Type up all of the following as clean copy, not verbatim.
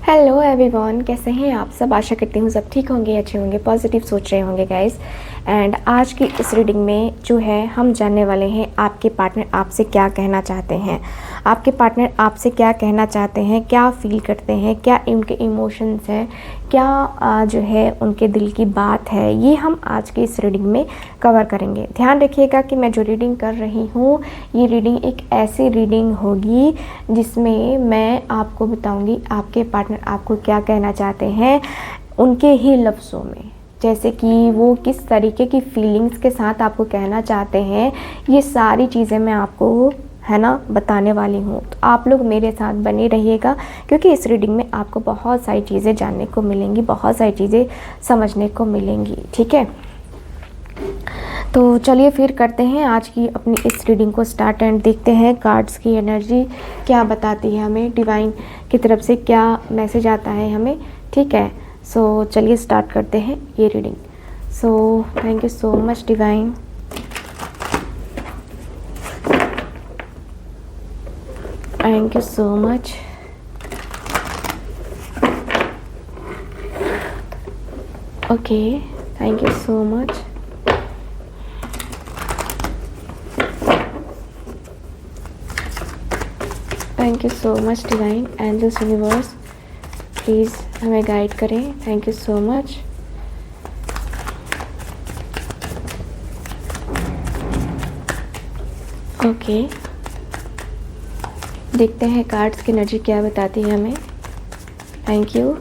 Hello everyone, कैसे हैं आप सब। आशा करती हूँ सब ठीक होंगे, अच्छे होंगे, पॉजिटिव सोच रहे होंगे गाइस। एंड आज की इस रीडिंग में जो है हम जानने वाले हैं आपके पार्टनर आपसे क्या कहना चाहते हैं। आपके पार्टनर आपसे क्या कहना चाहते हैं, क्या फील करते हैं, क्या उनके इमोशंस हैं, क्या जो है उनके दिल की बात है, ये हम आज की इस रीडिंग में कवर करेंगे। ध्यान रखिएगा कि मैं जो रीडिंग कर रही हूँ ये रीडिंग एक ऐसी रीडिंग होगी जिसमें मैं आपको बताऊंगी आपके पार्टनर आपको क्या कहना चाहते हैं उनके ही लफ्ज़ों में, जैसे कि वो किस तरीके की फीलिंग्स के साथ आपको कहना चाहते हैं। ये सारी चीज़ें मैं आपको है ना बताने वाली हूँ, तो आप लोग मेरे साथ बने रहिएगा क्योंकि इस रीडिंग में आपको बहुत सारी चीज़ें जानने को मिलेंगी, बहुत सारी चीज़ें समझने को मिलेंगी। ठीक है, तो चलिए फिर करते हैं आज की अपनी इस रीडिंग को स्टार्ट एंड देखते हैं कार्ड्स की एनर्जी क्या बताती है हमें, डिवाइन की तरफ से क्या मैसेज आता है हमें। ठीक है, सो चलिए स्टार्ट करते हैं ये reading. So thank you so much divine. Thank you so much. Okay, thank you so much. Thank you so much divine, angels, universe please हमें गाइड करें। Thank you so much. Okay, देखते हैं cards की energy क्या बताती है हमें। Thank you.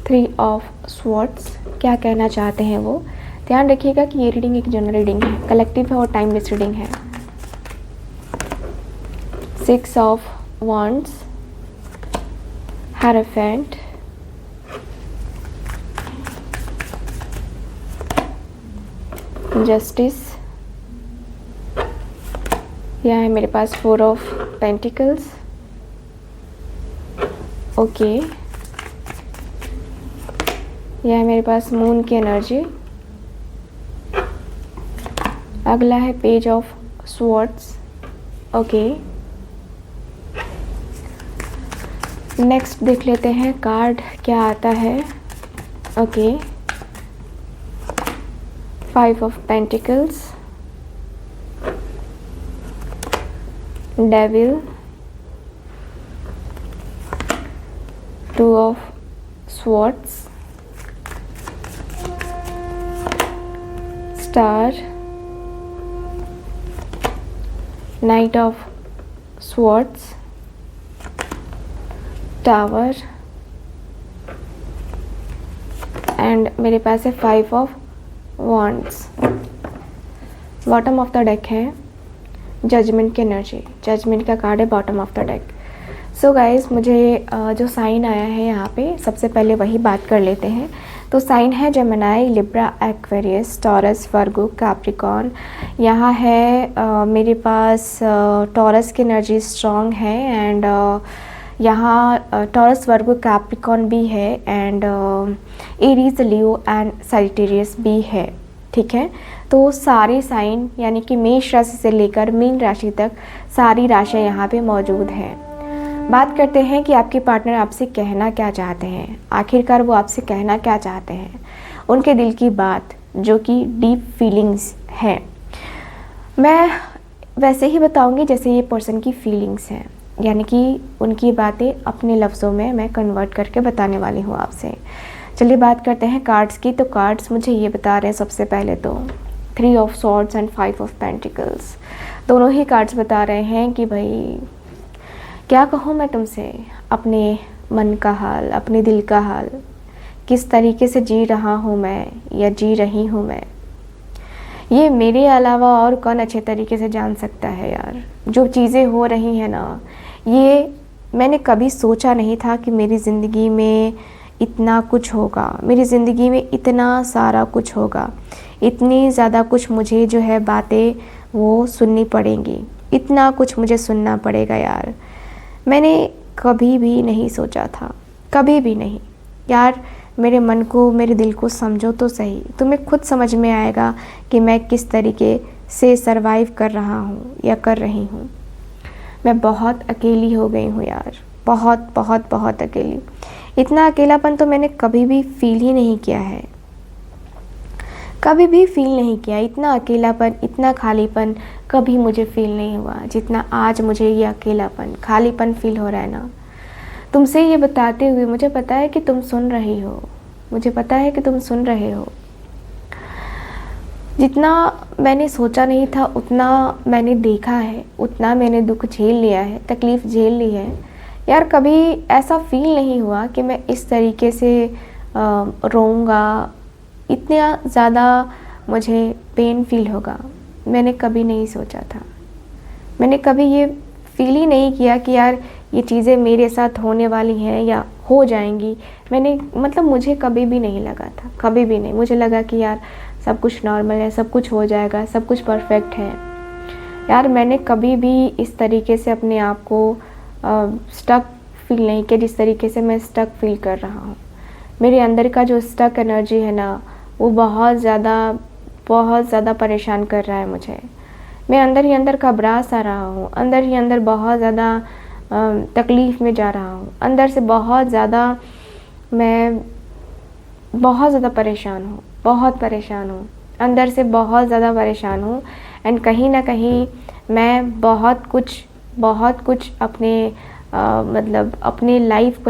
Three of swords, क्या कहना चाहते हैं वो। ध्यान रखिएगा कि ये रीडिंग एक जनरल रीडिंग है, कलेक्टिव है और टाइमलेस रीडिंग है। Six of wands, hierophant, justice, यह है मेरे पास फोर ऑफ पेंटिकल्स। ओके, यह है मेरे पास मून की एनर्जी। अगला है page of swords. Okay, next देख लेते हैं कार्ड क्या आता है। Okay, five of pentacles, devil, two of swords, star, night of swords, tower and मेरे पास है five of wands. Bottom of the deck है जजमेंट की एनर्जी, जजमेंट का कार्ड है bottom of the deck. So guys, मुझे जो sign आया है यहाँ पे सबसे पहले वही बात कर लेते हैं। तो साइन है जेमिनी, लिब्रा, एक्वेरियस, टॉरस, वर्गो, कैप्रिकॉर्न। यहाँ है मेरे पास टॉरस की एनर्जी स्ट्रॉन्ग है एंड यहाँ टॉरस, वर्गो, कैप्रिकॉर्न भी है and Aries, Leo and Sagittarius भी है। ठीक है, तो सारे साइन यानी कि मेष राशि से लेकर मीन राशि तक सारी राशियाँ यहाँ पे मौजूद हैं। बात करते हैं कि आपके पार्टनर आपसे कहना क्या चाहते हैं, आखिरकार वो आपसे कहना क्या चाहते हैं, उनके दिल की बात जो कि डीप फीलिंग्स है। मैं वैसे ही बताऊंगी जैसे ये पर्सन की फीलिंग्स हैं, यानी कि उनकी बातें अपने लफ्ज़ों में मैं कन्वर्ट करके बताने वाली हूँ आपसे। चलिए बात करते हैं कार्ड्स की। तो कार्ड्स मुझे ये बता रहे हैं सबसे पहले तो three of swords and five of pentacles, दोनों ही कार्ड्स बता रहे हैं कि भाई क्या कहूँ मैं तुमसे, अपने मन का हाल, अपने दिल का हाल, किस तरीके से जी रहा हूँ मैं या जी रही हूँ मैं, ये मेरे अलावा और कौन अच्छे तरीके से जान सकता है यार। जो चीज़ें हो रही हैं ना, ये मैंने कभी सोचा नहीं था कि मेरी ज़िंदगी में इतना कुछ होगा, मेरी ज़िंदगी में इतना सारा कुछ होगा, इतनी ज़्यादा कुछ मुझे जो है बातें वो सुननी पड़ेंगी, इतना कुछ मुझे सुनना पड़ेगा यार। मैंने कभी भी नहीं सोचा था, कभी भी नहीं यार। मेरे मन को, मेरे दिल को समझो तो सही। तुम्हें खुद समझ में आएगा कि मैं किस तरीके से सरवाइव कर रहा हूँ या कर रही हूँ। मैं बहुत अकेली हो गई हूँ यार, बहुत बहुत बहुत अकेली। इतना अकेलापन तो मैंने कभी भी फील ही नहीं किया है, कभी भी फील नहीं किया। इतना अकेलापन, इतना खालीपन कभी मुझे फील नहीं हुआ जितना आज मुझे ये अकेलापन, खालीपन फील हो रहा है ना। तुमसे ये बताते हुए मुझे पता है कि तुम सुन रही हो, मुझे पता है कि तुम सुन रहे हो। जितना मैंने सोचा नहीं था उतना मैंने देखा है, उतना मैंने दुख झेल लिया है, तकलीफ़ झेल ली है यार। कभी ऐसा फील नहीं हुआ कि मैं इस तरीके से रोऊंगा, इतना ज़्यादा मुझे पेन फील होगा, मैंने कभी नहीं सोचा था। मैंने कभी ये फील ही नहीं किया कि यार ये चीज़ें मेरे साथ होने वाली हैं या हो जाएंगी। मैंने मतलब मुझे कभी भी नहीं लगा था, कभी भी नहीं। मुझे लगा कि यार सब कुछ नॉर्मल है, सब कुछ हो जाएगा, सब कुछ परफेक्ट है। यार मैंने कभी भी इस तरीके से अपने आप को स्टक फील नहीं किया जिस तरीके से मैं स्टक फील कर रहा हूँ। मेरे अंदर का जो स्टक एनर्जी है ना, वो बहुत ज़्यादा परेशान कर रहा है मुझे। मैं अंदर ही अंदर घबरा सा रहा हूँ, अंदर ही अंदर बहुत ज़्यादा तकलीफ़ में जा रहा हूँ, अंदर से मैं बहुत ज़्यादा परेशान हूँ, बहुत परेशान हूँ, अंदर से बहुत ज़्यादा परेशान हूँ। एंड कहीं ना कहीं मैं बहुत कुछ अपने मतलब अपनी लाइफ को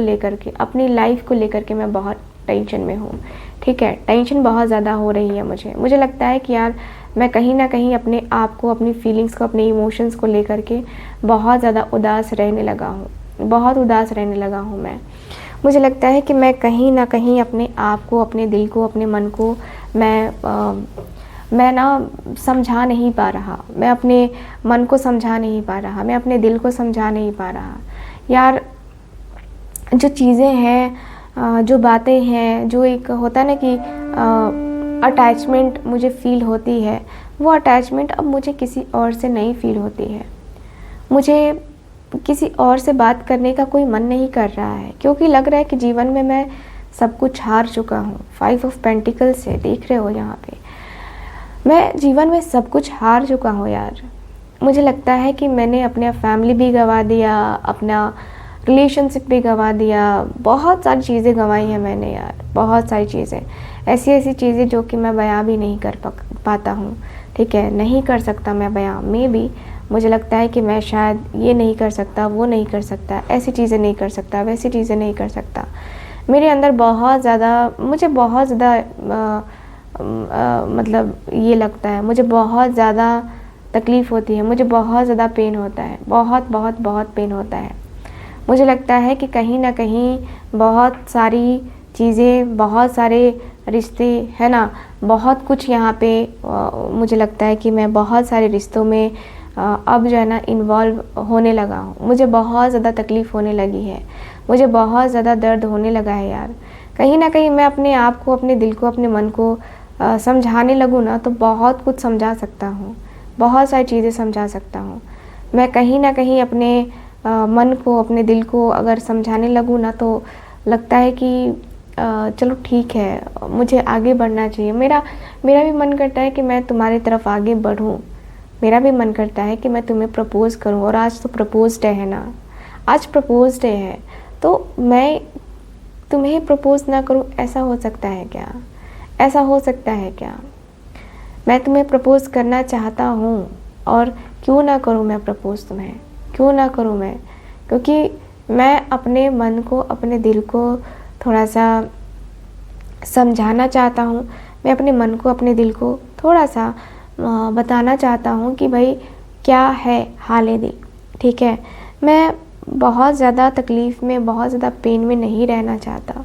लेकर के मैं बहुत टेंशन में हूँ। ठीक है, टेंशन बहुत ज़्यादा हो रही है मुझे लगता है कि यार मैं कहीं ना कहीं अपने आप को, अपनी फीलिंग्स को, अपने इमोशंस को लेकर के बहुत ज़्यादा उदास रहने लगा हूँ, बहुत उदास रहने लगा हूँ मैं। मुझे लगता है कि मैं कहीं ना कहीं अपने आप को, अपने दिल को, अपने मन को मैं ना समझा नहीं पा रहा। मैं अपने मन को समझा नहीं पा रहा, मैं अपने दिल को समझा नहीं पा रहा। यार जो चीज़ें हैं, जो बातें हैं, जो एक होता है ना कि अटैचमेंट मुझे फ़ील होती है, वो अटैचमेंट अब मुझे किसी और से नहीं फ़ील होती है। मुझे किसी और से बात करने का कोई मन नहीं कर रहा है, क्योंकि लग रहा है कि जीवन में मैं सब कुछ हार चुका हूँ। 5 ऑफ पेंटिकल्स है, देख रहे हो यहाँ पे। मैं जीवन में सब कुछ हार चुका हूँ यार। मुझे लगता है कि मैंने अपना फैमिली भी गंवा दिया, अपना रिलेशनशिप भी गंवा दिया, बहुत सारी चीज़ें गंवाई हैं मैंने यार, बहुत सारी चीज़ें, ऐसी चीज़ें जो कि मैं बयां भी नहीं कर पाता हूँ। ठीक है, नहीं कर सकता मैं बयां में भी। मुझे लगता है कि मैं शायद ये नहीं कर सकता, वो नहीं कर सकता, ऐसी चीज़ें नहीं कर सकता, वैसी चीज़ें नहीं कर सकता। मेरे अंदर मुझे बहुत ज़्यादा मतलब ये लगता है, मुझे बहुत ज़्यादा तकलीफ़ होती है, मुझे बहुत ज़्यादा पेन होता है, बहुत पेन होता है। मुझे लगता है कि कहीं ना कहीं बहुत सारी चीज़ें, बहुत सारे रिश्ते है ना, बहुत कुछ यहाँ पे मुझे लगता है कि मैं बहुत सारे रिश्तों में अब जो है ना इन्वॉल्व होने लगा हूँ। मुझे बहुत ज़्यादा तकलीफ़ होने लगी है, मुझे बहुत ज़्यादा दर्द होने लगा है यार। कहीं ना कहीं मैं अपने आप को, अपने दिल को, अपने मन को समझाने लगूँ ना तो बहुत कुछ समझा सकता हूँ, बहुत सारी चीज़ें समझा सकता हूँ। मैं कहीं ना कहीं अपने मन को, अपने दिल को अगर समझाने लगूँ ना तो लगता है कि चलो ठीक है, मुझे आगे बढ़ना चाहिए। मेरा भी मन करता है कि मैं तुम्हारी तरफ आगे बढ़ूँ, मेरा भी मन करता है कि मैं तुम्हें प्रपोज़ करूँ। और आज तो प्रपोज़ डे है ना, आज प्रपोज़ डे है, तो मैं तुम्हें प्रपोज़ ना करूँ, ऐसा हो सकता है क्या? ऐसा हो सकता है क्या? मैं तुम्हें प्रपोज़ करना चाहता हूँ, और क्यों ना करूँ मैं प्रपोज़ तुम्हें, क्यों ना करूँ मैं? क्योंकि मैं अपने मन को, अपने दिल को थोड़ा सा समझाना चाहता हूँ। मैं अपने मन को, अपने दिल को थोड़ा सा बताना चाहता हूँ कि भाई क्या है हाल दिल। ठीक है, मैं बहुत ज़्यादा तकलीफ़ में, बहुत ज़्यादा पेन में नहीं रहना चाहता।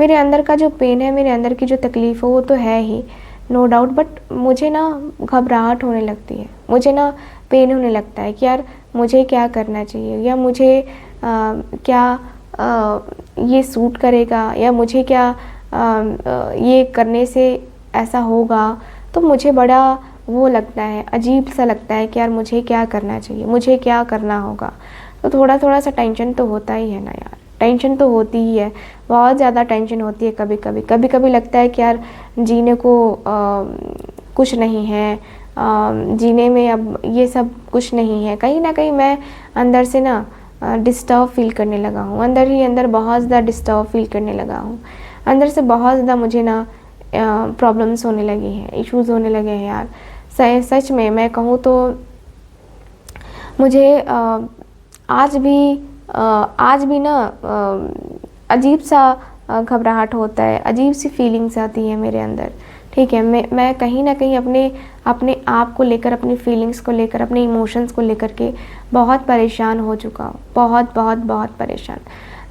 मेरे अंदर का जो पेन है, मेरे अंदर की जो तकलीफ़ है वो तो है ही, नो डाउट, बट मुझे ना घबराहट होने लगती है, मुझे ना पेन होने लगता है कि यार मुझे क्या करना चाहिए, या मुझे ये सूट करेगा, या मुझे क्या ये करने से ऐसा होगा। तो मुझे बड़ा वो लगता है, अजीब सा लगता है कि यार मुझे क्या करना चाहिए, मुझे क्या करना होगा। तो थोड़ा सा टेंशन तो होता ही है ना यार, टेंशन तो होती ही है, बहुत ज़्यादा टेंशन होती है। कभी कभी लगता है कि यार जीने को कुछ नहीं है, जीने में अब ये सब कुछ नहीं है। कहीं ना कहीं मैं अंदर से ना डिस्टर्ब फील करने लगा हूँ, अंदर ही अंदर बहुत ज़्यादा डिस्टर्ब फील करने लगा हूँ। अंदर से बहुत ज़्यादा मुझे ना प्रॉब्लम्स होने लगी हैं, इश्यूज़ होने लगे हैं यार। सच में मैं कहूँ तो मुझे आज भी ना अजीब सा घबराहट होता है, अजीब सी फीलिंग्स आती है मेरे अंदर। ठीक है, मैं कहीं ना कहीं अपने आप को लेकर, अपनी फीलिंग्स को लेकर, अपने इमोशंस को लेकर के बहुत परेशान हो चुका हूँ, बहुत बहुत बहुत परेशान।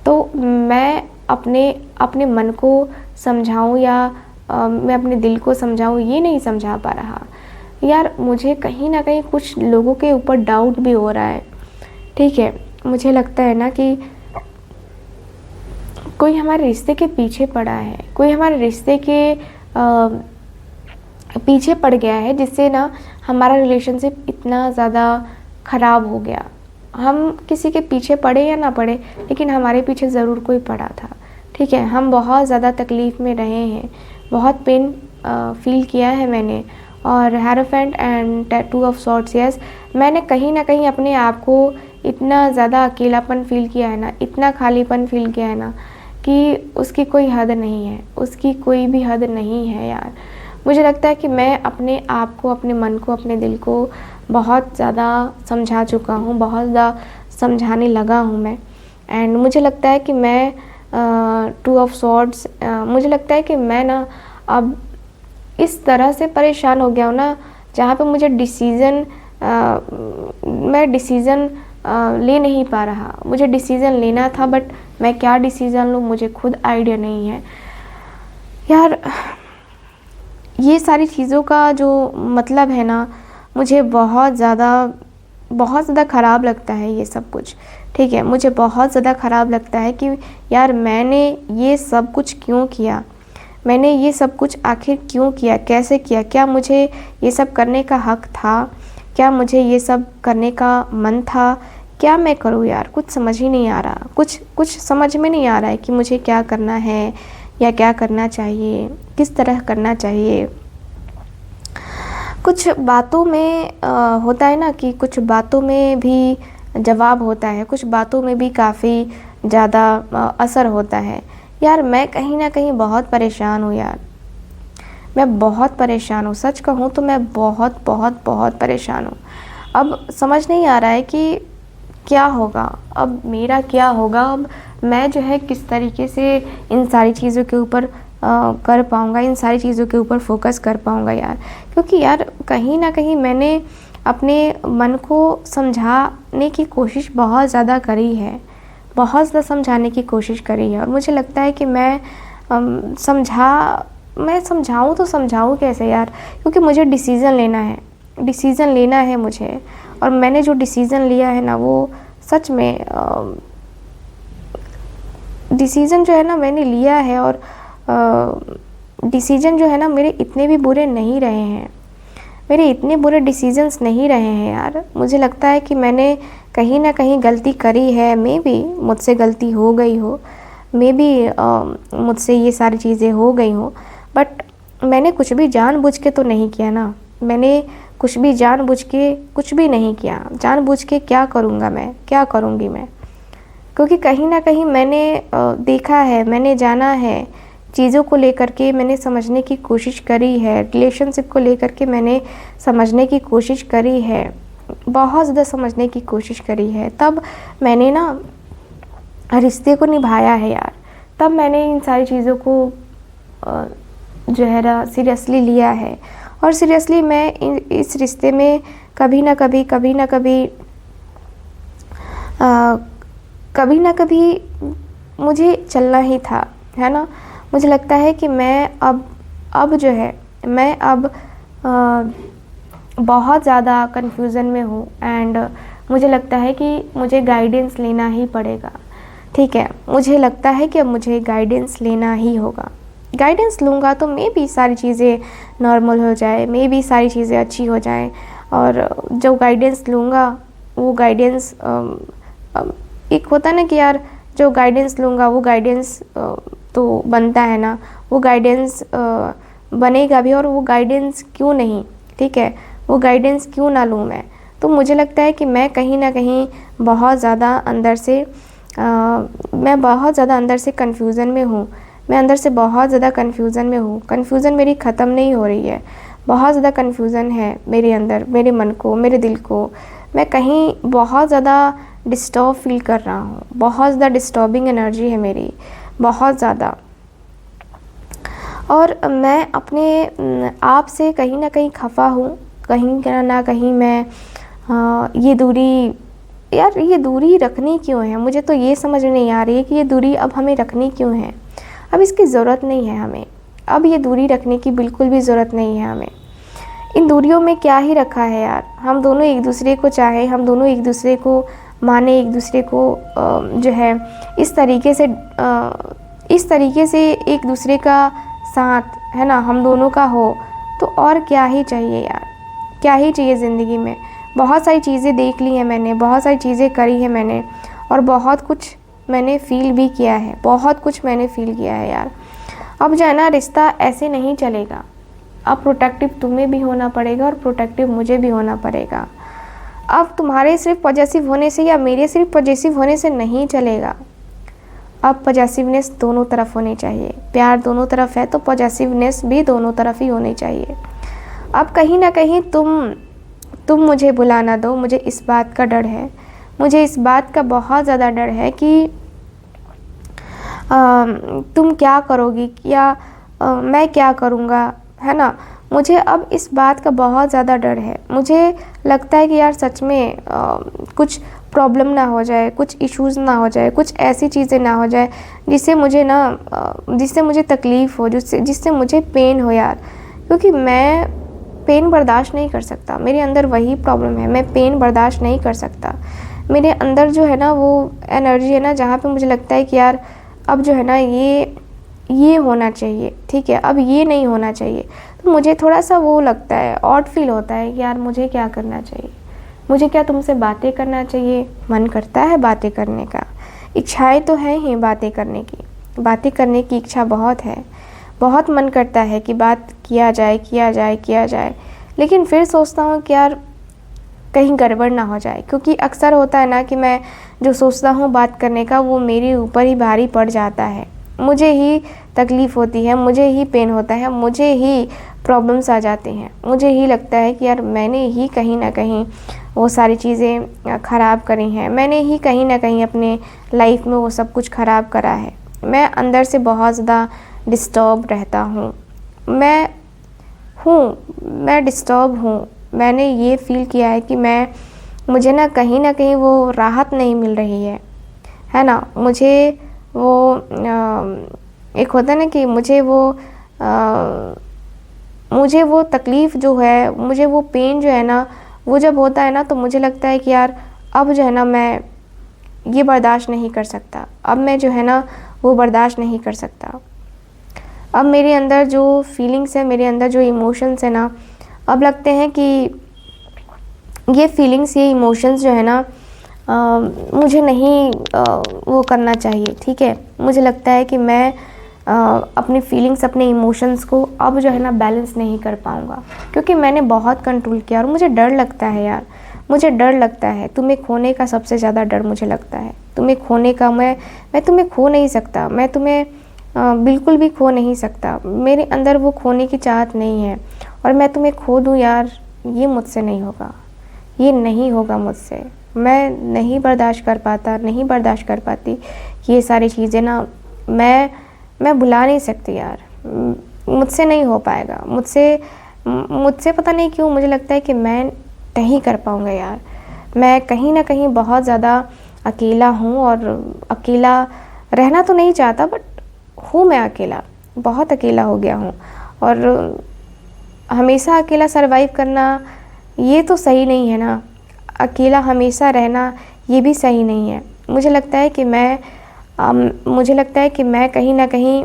तो मैं अपने मन को समझाऊँ या मैं अपने दिल को समझाऊँ, ये नहीं समझा पा रहा यार। मुझे कहीं ना कहीं कुछ लोगों के ऊपर डाउट भी हो रहा है। ठीक है, मुझे लगता है ना कि कोई हमारे रिश्ते के पीछे पड़ा है, कोई हमारे रिश्ते के पीछे पड़ गया है, जिससे ना हमारा रिलेशनशिप इतना ज़्यादा ख़राब हो गया। हम किसी के पीछे पड़े या ना पड़े, लेकिन हमारे पीछे ज़रूर कोई पड़ा था। ठीक है, हम बहुत ज़्यादा तकलीफ़ में रहे हैं, बहुत पेन फील किया है मैंने। और hierophant and two of swords, yes, मैंने कहीं ना कहीं अपने आप को इतना ज़्यादा अकेलापन फील किया है ना, इतना खालीपन फील किया है ना कि उसकी कोई हद नहीं है, उसकी कोई भी हद नहीं है यार। मुझे लगता है कि मैं अपने आप को, अपने मन को, अपने दिल को बहुत ज़्यादा समझा चुका हूँ, बहुत ज़्यादा समझाने लगा हूँ मैं। एंड मुझे लगता है कि मैं टू ऑफ सॉर्ड्स, मुझे लगता है कि मैं ना अब इस तरह से परेशान हो गया हूँ ना, जहाँ पे मुझे मैं डिसीज़न ले नहीं पा रहा। मुझे डिसीज़न लेना था, बट मैं क्या डिसीज़न लूँ मुझे खुद आइडिया नहीं है यार। ये सारी चीज़ों का जो मतलब है ना, मुझे बहुत ज़्यादा ख़राब लगता है ये सब कुछ। ठीक है, मुझे बहुत ज़्यादा ख़राब लगता है कि यार मैंने ये सब कुछ क्यों किया, मैंने ये सब कुछ आखिर क्यों किया, कैसे किया, क्या मुझे ये सब करने का हक़ था, क्या मुझे ये सब करने का मन था, क्या मैं करूँ यार। कुछ समझ ही नहीं आ रहा, कुछ समझ में नहीं आ रहा है कि मुझे क्या करना है या क्या करना चाहिए, किस तरह करना चाहिए। कुछ बातों में होता है ना कि कुछ बातों में भी जवाब होता है, कुछ बातों में भी काफ़ी ज़्यादा असर होता है यार। मैं कहीं ना कहीं बहुत परेशान हूँ यार, मैं बहुत परेशान हूँ। सच कहूँ तो मैं बहुत बहुत बहुत परेशान हूँ। अब समझ नहीं आ रहा है कि क्या होगा, अब मेरा क्या होगा, अब मैं जो है किस तरीके से इन सारी चीज़ों के ऊपर कर पाऊँगा, इन सारी चीज़ों के ऊपर फोकस कर पाऊँगा यार। क्योंकि यार कहीं ना कहीं मैंने अपने मन को समझाने की कोशिश बहुत ज़्यादा करी है, बहुत ज़्यादा समझाने की कोशिश करी है। और मुझे लगता है कि मैं समझाऊँ तो समझाऊँ कैसे यार, क्योंकि मुझे डिसीज़न लेना है मुझे। और मैंने जो डिसीज़न लिया है ना, वो सच में डिसीज़न जो है ना मैंने लिया है, और डिसीज़न जो है ना मेरे इतने भी बुरे नहीं रहे हैं, मेरे इतने बुरे डिसीजंस नहीं रहे हैं यार। मुझे लगता है कि मैंने कहीं ना कहीं गलती करी है, मे बी मुझसे गलती हो गई हो, मे बी मुझसे ये सारी चीज़ें हो गई हो, बट मैंने कुछ भी जानबूझ के तो नहीं किया ना। मैंने कुछ भी जानबूझ के कुछ भी नहीं किया। जानबूझ के क्या करूँगा मैं, क्या करूँगी मैं, क्योंकि कहीं ना कहीं मैंने देखा है, मैंने जाना है, चीज़ों को लेकर के मैंने समझने की कोशिश करी है, रिलेशनशिप को लेकर के मैंने समझने की कोशिश करी है, बहुत ज़्यादा समझने की कोशिश करी है। तब मैंने ना रिश्ते को निभाया है यार, तब मैंने इन सारी चीज़ों को जो है ना सीरियसली लिया है। और सीरियसली मैं इस रिश्ते में कभी ना कभी मुझे चलना ही था, है ना। मुझे लगता है कि मैं अब जो है मैं अब बहुत ज़्यादा कन्फ्यूज़न में हूँ। एंड मुझे लगता है कि मुझे गाइडेंस लेना ही पड़ेगा। ठीक है, मुझे लगता है कि अब मुझे गाइडेंस लेना ही होगा। गाइडेंस लूँगा तो मे बी सारी चीज़ें नॉर्मल हो जाए, मे बी सारी चीज़ें अच्छी हो जाएं। और जो गाइडेंस लूँगा वो गाइडेंस एक होता ना कि यार जो गाइडेंस लूँगा वो गाइडेंस तो बनता है ना, वो गाइडेंस बनेगा भी, और वो गाइडेंस क्यों नहीं, ठीक है, वो गाइडेंस क्यों ना लूँ मैं। तो मुझे लगता है कि मैं कहीं ना कहीं बहुत ज़्यादा अंदर से मैं बहुत ज़्यादा अंदर से कन्फ्यूज़न में हूँ। मैं अंदर से बहुत ज़्यादा कन्फ्यूज़न में हूँ। कन्फ्यूज़न मेरी ख़त्म नहीं हो रही है, बहुत ज़्यादा कन्फ्यूज़न है मेरे अंदर, मेरे मन को, मेरे दिल को। मैं कहीं बहुत ज़्यादा डिस्टर्ब फील कर रहा हूँ, बहुत ज़्यादा डिस्टर्बिंग एनर्जी है मेरी, बहुत ज़्यादा। और मैं अपने आप से कहीं ना कहीं खफा हूँ, कहीं ना कहीं मैं ये दूरी, यार ये दूरी रखनी क्यों है, मुझे तो ये समझ में नहीं आ रही है कि ये दूरी अब हमें रखनी क्यों है। अब इसकी ज़रूरत नहीं है हमें, अब ये दूरी रखने की बिल्कुल भी ज़रूरत नहीं है हमें। इन दूरियों में क्या ही रखा है यार, हम दोनों एक दूसरे को चाहे, हम दोनों एक दूसरे को माने, एक दूसरे को जो है इस तरीके से एक दूसरे का साथ है ना हम दोनों का हो, तो और क्या ही चाहिए यार, क्या ही चाहिए ज़िंदगी में। बहुत सारी चीज़ें देख ली हैं मैंने, बहुत सारी चीज़ें करी हैं मैंने, और बहुत कुछ मैंने फ़ील भी किया है, बहुत कुछ मैंने फ़ील किया है यार। अब जो है ना रिश्ता ऐसे नहीं चलेगा, अब प्रोटेक्टिव तुम्हें भी होना पड़ेगा और प्रोटेक्टिव मुझे भी होना पड़ेगा। अब तुम्हारे सिर्फ पॉजिटिव होने से या मेरे सिर्फ पॉजिटिव होने से नहीं चलेगा, अब पॉजिटिवनेस दोनों तरफ होनी चाहिए। प्यार दोनों तरफ है तो पॉजिटिवनेस भी दोनों तरफ ही होनी चाहिए। अब कहीं ना कहीं तुम मुझे बुला ना दो, मुझे इस बात का डर है, मुझे इस बात का बहुत ज़्यादा डर है कि तुम क्या करोगी या मैं क्या करूँगा, है ना। मुझे अब इस बात का बहुत ज़्यादा डर है। मुझे लगता है कि यार सच में कुछ प्रॉब्लम ना हो जाए, कुछ इश्यूज़ ना हो जाए, कुछ ऐसी चीज़ें ना हो जाए जिससे मुझे तकलीफ़ हो, जिससे मुझे पेन हो यार। क्योंकि मैं पेन बर्दाश्त नहीं कर सकता, मेरे अंदर वही प्रॉब्लम है, मैं पेन बर्दाश्त नहीं कर सकता। मेरे अंदर जो है ना वो एनर्जी है ना जहाँ पे मुझे लगता है कि यार अब जो है ना ये होना चाहिए, ठीक है, अब ये नहीं होना चाहिए। तो मुझे थोड़ा सा वो लगता है, ऑड फील होता है कि यार मुझे क्या करना चाहिए, मुझे क्या तुमसे बातें करना चाहिए। मन करता है बातें करने का, इच्छाएं तो हैं ही बातें करने की इच्छा बहुत है, बहुत मन करता है कि बात किया जाए। लेकिन फिर सोचता हूँ कि यार कहीं गड़बड़ ना हो जाए, क्योंकि अक्सर होता है ना कि मैं जो सोचता हूँ बात करने का वो मेरे ऊपर ही भारी पड़ जाता है, मुझे ही तकलीफ़ होती है, मुझे ही पेन होता है, मुझे ही प्रॉब्लम्स आ जाते हैं। मुझे ही लगता है कि यार मैंने ही कहीं ना कहीं वो सारी चीज़ें ख़राब करी हैं, मैंने ही कहीं ना कहीं अपने लाइफ में वो सब कुछ ख़राब करा है। मैं अंदर से बहुत ज़्यादा डिस्टर्ब रहता हूँ, मैं डिस्टर्ब हूँ। मैंने ये फ़ील किया है कि मुझे ना कहीं वो राहत नहीं मिल रही है ना। मुझे वो एक होता है ना कि मुझे वो तकलीफ़ जो है, मुझे वो पेन जो है ना, वो जब होता है ना तो मुझे लगता है कि यार अब जो है ना मैं ये बर्दाश्त नहीं कर सकता, अब मैं जो है ना वो बर्दाश्त नहीं कर सकता। अब मेरे अंदर जो फीलिंग्स है, मेरे अंदर जो इमोशंस है ना, अब लगते हैं कि ये फीलिंग्स, ये इमोशंस जो है ना मुझे नहीं वो करना चाहिए, ठीक है। मुझे लगता है कि मैं अपनी फीलिंग्स, अपने इमोशंस को अब जो है ना बैलेंस नहीं कर पाऊँगा, क्योंकि मैंने बहुत कंट्रोल किया और मुझे डर लगता है यार, मुझे डर लगता है। तुम्हें खोने का सबसे ज़्यादा डर मुझे लगता है, तुम्हें खोने का। मैं तुम्हें खो नहीं सकता, मैं तुम्हें बिल्कुल भी खो नहीं सकता। मेरे अंदर वो खोने की चाहत नहीं है, और मैं तुम्हें खो दूँ यार, ये मुझसे नहीं होगा, ये नहीं होगा मुझसे। मैं नहीं बर्दाश्त कर पाती कि ये सारी चीज़ें ना मैं भुला नहीं सकती यार, मुझसे नहीं हो पाएगा। मुझसे पता नहीं क्यों मुझे लगता है कि मैं नहीं कर पाऊँगा यार। मैं कहीं ना कहीं बहुत ज़्यादा अकेला हूँ, और अकेला रहना तो नहीं चाहता, बट हूँ मैं अकेला, बहुत अकेला हो गया हूँ। और हमेशा अकेला सरवाइव करना ये तो सही नहीं है ना, अकेला हमेशा रहना ये भी सही नहीं है। मुझे लगता है कि मैं कहीं ना कहीं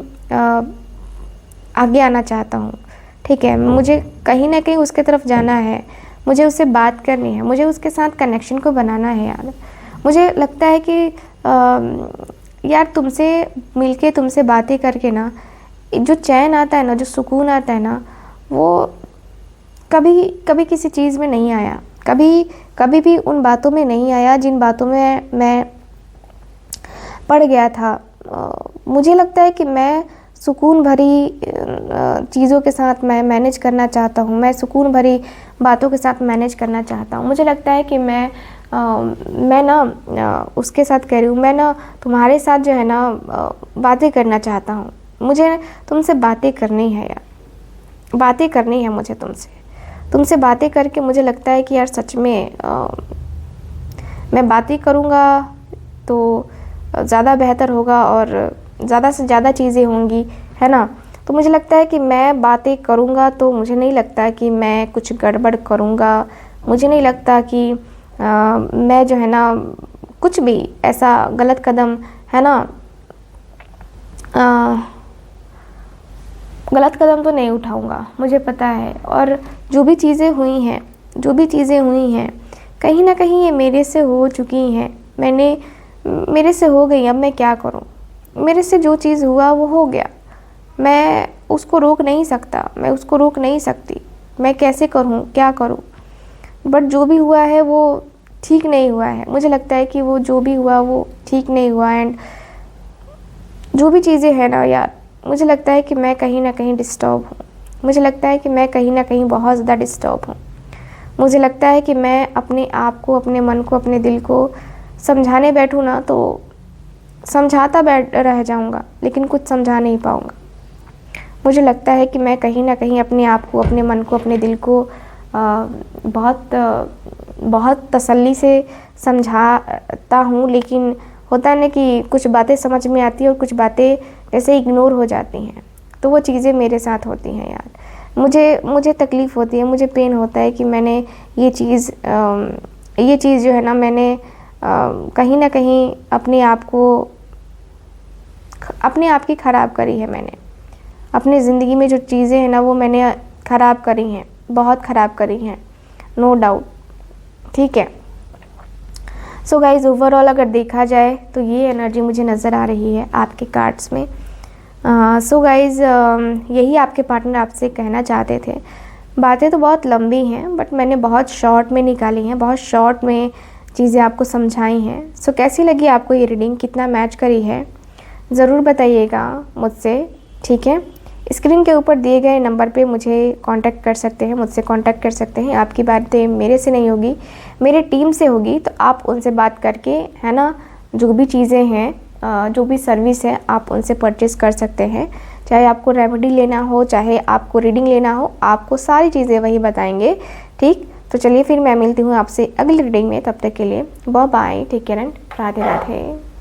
आगे आना चाहता हूँ, ठीक है। मुझे कहीं ना कहीं उसके तरफ जाना है, मुझे उससे बात करनी है, मुझे उसके साथ कनेक्शन को बनाना है यार। मुझे लगता है कि यार तुमसे मिलके, तुमसे बातें करके ना, जो चैन आता है ना, जो सुकून आता है ना, वो कभी कभी किसी चीज़ में नहीं आया, कभी भी उन बातों में नहीं आया जिन बातों में मैं पड़ गया था। मुझे लगता है कि मैं सुकून भरी चीज़ों के साथ मैं मैनेज करना चाहता हूँ, मैं सुकून भरी बातों के साथ मैनेज करना चाहता हूँ। मुझे लगता है कि मैं ना उसके साथ कह रही हूँ, मैं ना तुम्हारे साथ जो है ना बातें करना चाहता हूँ। मुझे तुमसे बातें करनी है यार, बातें करनी है मुझे तुमसे बातें करके मुझे लगता है कि यार सच में मैं बातें करूँगा तो ज़्यादा बेहतर होगा और ज़्यादा से ज़्यादा चीज़ें होंगी, है ना। तो मुझे लगता है कि मैं बातें करूँगा तो मुझे नहीं लगता कि मैं कुछ गड़बड़ करूँगा, मुझे नहीं लगता कि मैं जो है ना कुछ भी ऐसा गलत कदम, है ना, गलत कदम तो नहीं उठाऊँगा, मुझे पता है। और जो भी चीज़ें हुई हैं कहीं ना कहीं ये मेरे से हो चुकी हैं, मेरे से हो गई, अब मैं क्या करूं। मेरे से जो चीज़ हुआ वो हो गया, मैं उसको रोक नहीं सकता, मैं उसको रोक नहीं सकती, मैं कैसे करूं, क्या करूं। बट जो भी हुआ है वो ठीक नहीं हुआ है, मुझे लगता है कि वो जो भी हुआ वो ठीक नहीं हुआ। एंड जो भी चीज़ें हैं ना यार, मुझे लगता है कि मैं कहीं ना कहीं डिस्टर्ब हूँ, मुझे लगता है कि मैं कहीं ना कहीं बहुत ज़्यादा डिस्टर्ब हूँ। मुझे लगता है कि मैं अपने आप को, अपने मन को, अपने दिल को समझाने बैठूँ ना तो समझाता बैठ रह जाऊँगा, लेकिन कुछ समझा नहीं पाऊँगा। मुझे लगता है कि मैं कहीं ना कहीं अपने आप को, अपने मन को, अपने दिल को बहुत तसल्ली से समझाता हूँ, लेकिन होता है ना कि कुछ बातें समझ में आती है और कुछ बातें जैसे इग्नोर हो जाती हैं। तो वो चीज़ें मेरे साथ होती हैं यार, मुझे तकलीफ़ होती है, मुझे पेन होता है कि मैंने ये चीज़ जो है ना, मैंने कहीं ना कहीं अपने आप की ख़राब करी है। मैंने अपनी ज़िंदगी में जो चीज़ें हैं ना वो मैंने ख़राब करी हैं, बहुत ख़राब करी हैं, नो डाउट, ठीक है। सो गाइज़, ओवरऑल अगर देखा जाए तो ये एनर्जी मुझे नज़र आ रही है आपके कार्ड्स में। सो गाइज़, यही आपके पार्टनर आपसे कहना चाहते थे। बातें तो बहुत लंबी हैं बट मैंने बहुत शॉर्ट में निकाली हैं, बहुत शॉर्ट में चीज़ें आपको समझाई हैं। सो कैसी लगी आपको ये रीडिंग, कितना मैच करी है, ज़रूर बताइएगा मुझसे, ठीक है। स्क्रीन के ऊपर दिए गए नंबर पे मुझे कांटेक्ट कर सकते हैं, मुझसे कांटेक्ट कर सकते हैं। आपकी बातें मेरे से नहीं होगी, मेरे टीम से होगी, तो आप उनसे बात करके, है ना, जो भी चीज़ें हैं, जो भी सर्विस है आप उनसे परचेज़ कर सकते हैं। चाहे आपको रेमेडी लेना हो, चाहे आपको रीडिंग लेना हो, आपको सारी चीज़ें वही बताएंगे, ठीक। तो चलिए फिर मैं मिलती हूँ आपसे अगली रीडिंग में, तब तक के लिए bye bye, take care and Radhe Radhe.